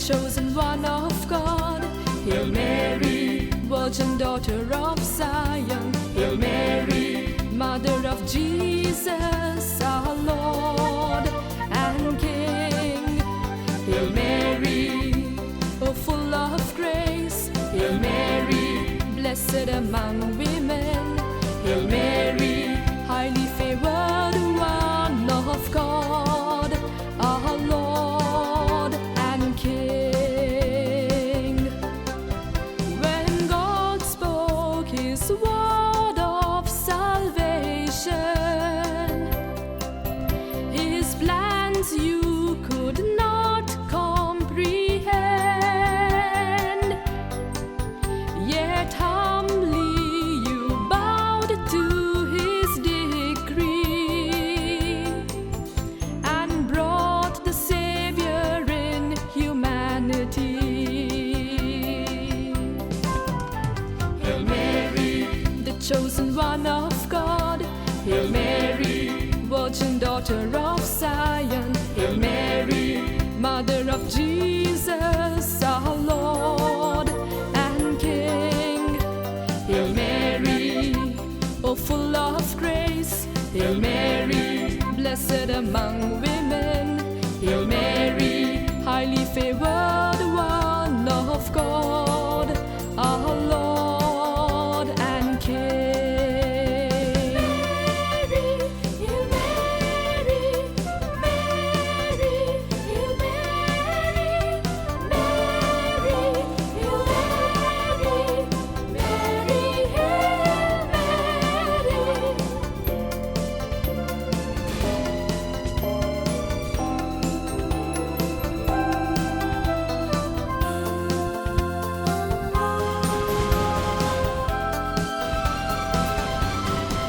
chosen one of God. Hail Mary, Virgin Daughter of Zion. Hail Mary, Mother of Jesus, our Lord and King. Hail Mary, oh full of grace. Hail Mary, blessed among women. Hail Mary, highly favored one of God, our Lord and King. When God spoke His word of salvation, His plans you could not comprehend, yet humbly you bowed to His decree and brought the Savior in humanity. Hail Mary, the chosen one of God. Hail Mary, Virgin Daughter of Zion. Hail Mary, Mother of Jesus, our Lord and King. Hail Mary, oh full of grace. Hail Mary, blessed among women. Hail Mary, highly favored one of God, our Lord and King. Hail Mary, Mary, Hail Mary, Mary, Hail Mary, Mary, Hail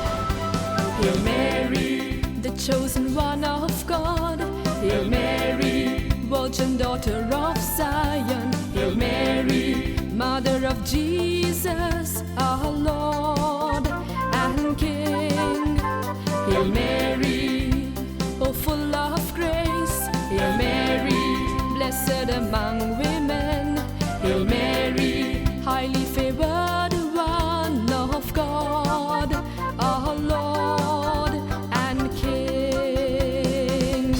Hail Mary, the chosen one of God. Hail Mary, Virgin Daughter of Zion. Hail Mary, Mother of Jesus, our Lord and King. Hail Mary, oh full of grace. Hail Mary, blessed among women. Hail Mary, highly favored one of God, our Lord and King.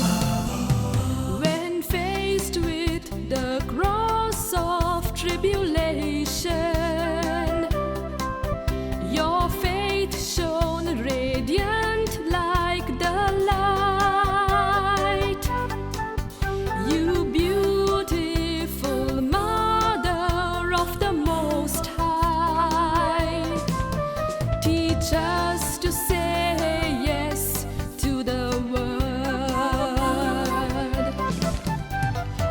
When faced with the cross of tribulation, your faith shone radiant like the light. You beautiful Mother of the Most High, teach us to say yes to the word.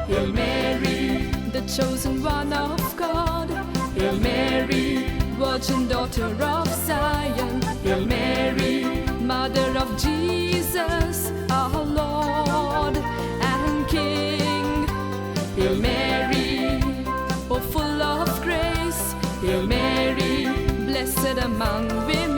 Hail Mary, the chosen one of God. Hail Mary, Virgin Daughter of Zion. Hail Mary, Mother of Jesus, our Lord and King. Hail Mary, oh full of grace. Hail Mary, blessed among women.